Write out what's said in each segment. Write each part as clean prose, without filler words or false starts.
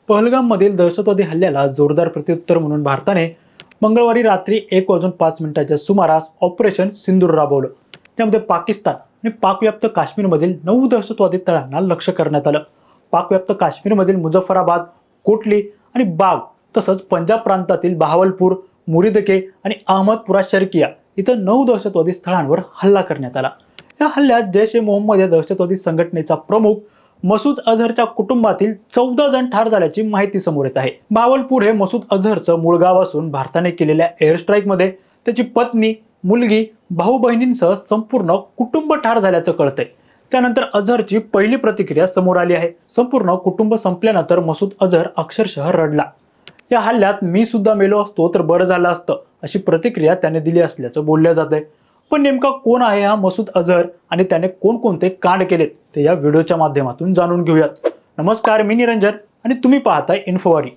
पहलगाममधील दहशतवादी हल्ल्याला जोरदार प्रत्युत्तर म्हणून भारताने मंगळवारी रात्री 1:05 सुमारास ऑपरेशन सिंदूर राबवलं. त्यामध्ये पाकिस्तान आणि पाकव्याप्त काश्मीरमधील 9 दहशतवादी तळांना लक्ष्य करण्यात आलं. पाकव्याप्त काश्मीरमधील मुझफ्फराबाद, कोटली आणि बाग तसंच पंजाब प्रांतातील बहावलपूर, मुरिदके आणि अहमदपुरा शर्किया इथं 9 दहशतवादी स्थळांवर हल्ला करण्यात आला. या हल्ल्यात जैश ए मोहम्मद या दहशतवादी संघटनेचा प्रमुख मसूद अझहरच्या कुटुंबातील 14 जण ठार झाल्याची माहिती समोर येत आहे. बहावलपूर हे मसूद अझहरचं मूळ गाव असून भारताने केलेल्या एअर स्ट्राईकमध्ये त्याची पत्नी, मुलगी, भाऊ बहिणींसह संपूर्ण कुटुंब ठार झाल्याचं कळतंय. त्यानंतर अझहरची पहिली प्रतिक्रिया समोर आली आहे. संपूर्ण कुटुंब संपल्यानंतर मसूद अझहर अक्षरशः रडला. या हल्ल्यात मी सुद्धा मेलो असतो तर बरं झालं असतं अशी प्रतिक्रिया त्याने दिली असल्याचं बोललं जात आहे. पण नेमका कोण आहे हा मसूद अझहर आणि त्याने कोणकोणते कांड केलेत ते या व्हिडिओच्या माध्यमातून जाणून घेऊयात. नमस्कार, मी निरंजन आणि तुम्ही पाहताय इन्फोवारी.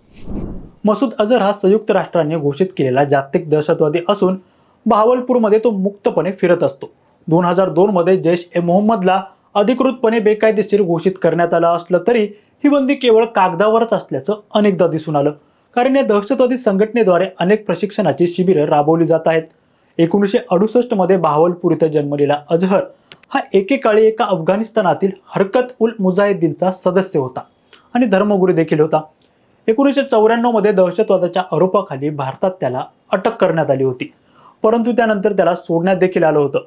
मसूद अझहर हा संयुक्त राष्ट्रांनी घोषित केलेला जागतिक दहशतवादी असून बहावलपूरमध्ये तो मुक्तपणे फिरत असतो. 2002 मध्ये जैश ए मोहम्मदला अधिकृतपणे बेकायदेशीर घोषित करण्यात आलं असलं तरी ही बंदी केवळ कागदावरच असल्याचं अनेकदा दिसून आलं. कारण या दहशतवादी संघटनेद्वारे अनेक प्रशिक्षणाची शिबिरं राबवली जात आहेत. 1968 मध्ये बहावलपूर इथं जन्मलेला अझहर हा एकेकाळी एका अफगाणिस्तानातील हरकत उल मुजाहिदीनचा सदस्य होता आणि धर्मगुरू देखील होता. 1994 मध्ये दहशतवादाच्या आरोपाखाली भारतात त्याला अटक करण्यात आली होती, परंतु त्यानंतर त्याला सोडण्यात देखील आलं होतं.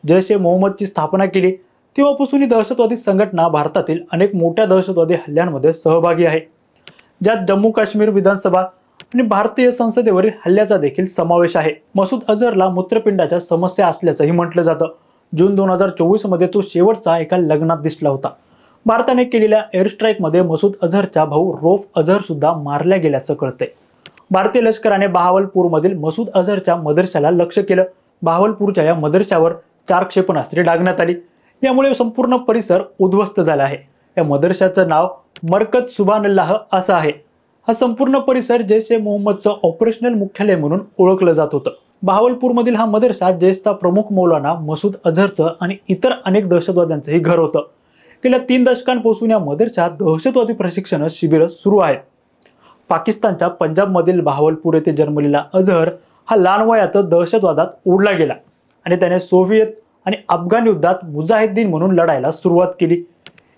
जैश ए मोहम्मदची स्थापना केली तेव्हापासून ही दहशतवादी संघटना भारतातील अनेक मोठ्या दहशतवादी हल्ल्यांमध्ये सहभागी आहे, ज्यात जम्मू काश्मीर विधानसभा आणि भारतीय संसदेवरील हल्ल्याचा देखील समावेश आहे. मसूद अझहरला मूत्रपिंडाच्या समस्या असल्याचंही म्हटलं जातं. जून 2024 मध्ये तो शेवटचा एका लग्नात दिसला होता. भारताने केलेल्या एअर स्ट्राईकमध्ये मसूद अझहरचा भाऊ रौफ अझहर सुद्धा मारल्या गेल्याचं कळतंय. भारतीय लष्कराने बहावलपूरमधील मसूद अझहरच्या मदरशाला लक्ष्य केलं. बहावलपूरच्या या मदरशावर 4 क्षेपणास्त्रे डागण्यात आली. यामुळे संपूर्ण परिसर उद्ध्वस्त झाला आहे. या मदरशाचं नाव मरकज सुभानअल्लाह असं आहे. हा संपूर्ण परिसर जैश ए मोहम्मदचं ऑपरेशनल मुख्यालय म्हणून ओळखलं जात होतं. बहावलपूरमधील हा मदरसा जैशचा प्रमुख मौलाना मसूद अझहरचं आणि इतर अनेक दहशतवाद्यांचंही घर होतं. गेल्या 3 दशकांपासून या मदरशात दहशतवादी प्रशिक्षण शिबिरं सुरू आहेत. पाकिस्तानच्या पंजाबमधील बहावलपूर येथे जन्मलेला अझहर हा लहान वयातच दहशतवादात ओढला गेला आणि त्याने सोव्हिएत आणि अफगाण युद्धात मुजाहिद्दीन म्हणून लढायला सुरुवात केली.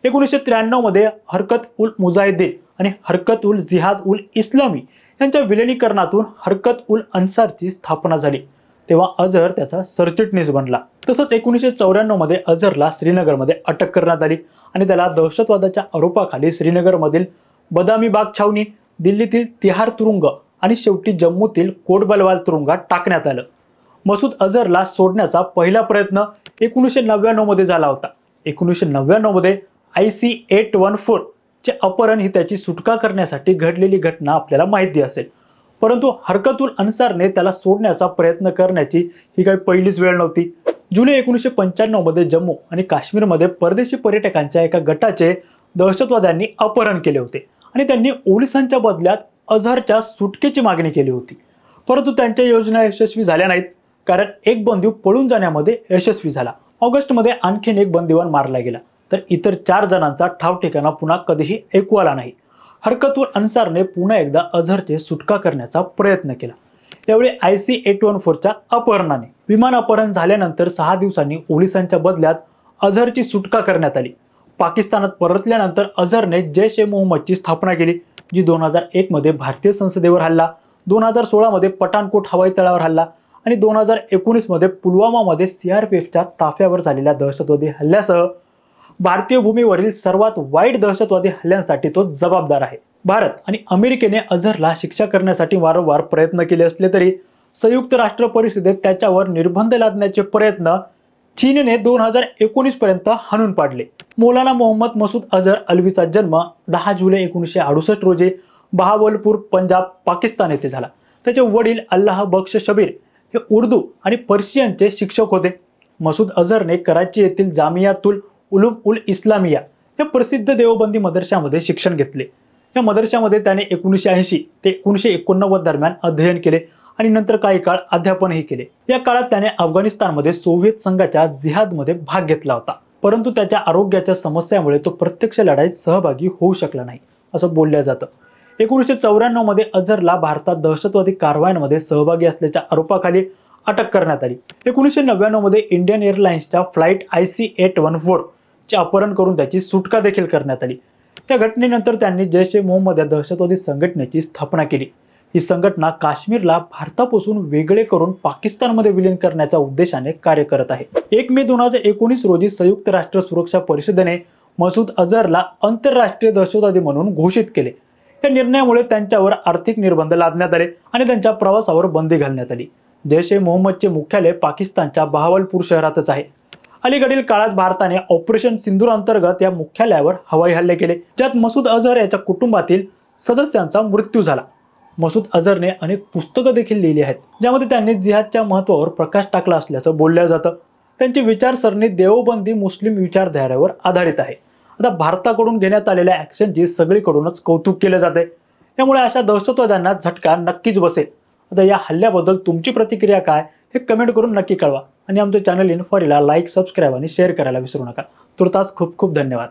1993 मध्ये हरकत उल मुजाहिद्दीन आणि हरकत उल जिहाद उल इस्लामी यांच्या विलिनीकरणातून हरकत उल अन्सारची स्थापना झाली. तेव्हा अझहर त्याचा सरचिटणीस बनला. तसंच 1994 मध्ये अझहरला श्रीनगरमध्ये अटक करण्यात आली आणि त्याला दहशतवादाच्या आरोपाखाली श्रीनगरमधील बदामी बाग छावणी, दिल्लीतील तिहार तुरुंग आणि शेवटी जम्मूतील कोटबलवाल तुरुंगात टाकण्यात आलं. मसूद अझहरला सोडण्याचा पहिला प्रयत्न 1999 मध्ये झाला होता. 1999 मध्ये IC-814 चे अपहरण ही त्याची सुटका करण्यासाठी घडलेली घटना आपल्याला माहिती असेल. परंतु हरकत उल अन्सारने त्याला सोडण्याचा प्रयत्न करण्याची ही काही पहिलीच वेळ नव्हती. जुलै 1995 मध्ये जम्मू आणि काश्मीरमध्ये परदेशी पर्यटकांच्या एका गटाचे दहशतवाद्यांनी अपहरण केले होते आणि त्यांनी पोलिसांच्या बदल्यात अझहरच्या सुटकेची मागणी केली होती. परंतु त्यांच्या योजना यशस्वी झाल्या नाहीत, कारण एक बंदी पळून जाण्यामध्ये यशस्वी झाला. ऑगस्टमध्ये आणखीन एक बंदिवान मारला गेला, तर इतर 4 जणांचा ठाव ठिकाणा पुन्हा कधीही ऐकू आला नाही. हरकत उल अन्सारने पुन्हा एकदा अझहरची सुटका करण्याचा प्रयत्न केला. यावेळी IC-814च्या अपहरणाने विमान अपहरण झाल्यानंतर 6 दिवसांनी पोलिसांच्या बदल्यात अझहरची सुटका करण्यात आली. पाकिस्तानात परतल्यानंतर अझहरने जैश ए मोहम्मदची स्थापना केली, जी 2001 मध्ये भारतीय संसदेवर हल्ला, 2016 मध्ये पठाणकोट हवाई तळावर हल्ला आणि 2019 मध्ये पुलवामामध्ये CRPFच्या ताफ्यावर झालेल्या दहशतवादी हल्ल्यासह भारतीय भूमीवरील सर्वात वाईट दहशतवादी हल्ल्यांसाठी तो जबाबदार आहे. भारत आणि अमेरिकेने अझहरला शिक्षा करण्यासाठी वारंवार प्रयत्न केले असले तरी संयुक्त राष्ट्र परिषदेत त्याच्यावर निर्बंध लादण्याचे प्रयत्न चीनने 2019 पर्यंत हाणून पाडले. मौलाना मोहम्मद मसूद अझहर अल्वीचा जन्म 10 जुलै 1968 रोजी बहावलपूर, पंजाब, पाकिस्तान येथे झाला. त्याचे वडील अल्लाह बख्श शबीर हे उर्दू आणि पर्शियनचे शिक्षक होते. मसूद अझहरने कराची येथील जामियातुल उलूम उल इस्लामिया या प्रसिद्ध देवबंदी मदरशामध्ये शिक्षण घेतले. या मदरशामध्ये त्याने 1980 ते 1989 दरम्यान अध्ययन केले आणि नंतर काही काळ अध्यापनही केले. या काळात त्याने अफगाणिस्तानमध्ये सोव्हिएत संघाच्या जिहादमध्ये भाग घेतला होता, परंतु त्याच्या आरोग्याच्या समस्यामुळे तो प्रत्यक्ष लढाईत सहभागी होऊ शकला नाही असं बोललं जातं. 1994 मध्ये अझहरला भारतात दहशतवादी कारवायांमध्ये सहभागी असल्याच्या आरोपाखाली अटक करण्यात आली. 1999 मध्ये इंडियन एअरलाइन्सच्या फ्लाईट IC-814 चे अपहरण करून त्याची सुटका देखील करण्यात आली. या घटनेनंतर त्यांनी जैश-ए-मोहम्मद या दहशतवादी संघटनेची स्थापना केली. ही संघटना काश्मीरला भारतापासून वेगळे करून पाकिस्तानमध्ये विलीन करण्याच्या उद्देशाने कार्य करत आहे. 1 मे 2019 रोजी संयुक्त राष्ट्र सुरक्षा परिषदेने मसूद अझहरला आंतरराष्ट्रीय दहशतवादी म्हणून घोषित केले. या निर्णयामुळे त्यांच्यावर आर्थिक निर्बंध लादण्यात आले आणि त्यांच्या प्रवासावर बंदी घालण्यात आली. जैश-ए-मोहम्मदचे मुख्यालय पाकिस्तानच्या बहावलपूर शहरातच आहे. अलीकडील काळात भारताने ऑपरेशन सिंदूर अंतर्गत या मुख्यालयावर हवाई हल्ले केले, ज्यात मसूद अझहर याच्या कुटुंबातील सदस्यांचा मृत्यू झाला. मसूद अझहरने अनेक पुस्तकं देखील लिहिली आहेत, ज्यामध्ये त्यांनी जिहादच्या महत्त्वावर प्रकाश टाकला असल्याचं बोललं जातं. त्यांची विचारसरणी देवबंदी मुस्लिम विचारधारेवर आधारित आहे. आता भारताकडून घेण्यात आलेल्या ॲक्शनची सगळीकडूनच कौतुक केले जाते. त्यामुळे अशा दहशतवाद्यांना झटका नक्कीच बसेल. आता या हल्ल्याबद्दल तुमची प्रतिक्रिया काय हे कमेंट करून नक्की कळवा आणि आमचं चॅनल इन्फॉरीला लाईक, सबस्क्राईब आणि शेअर करायला विसरू नका. तुर्तास खूप खूप धन्यवाद.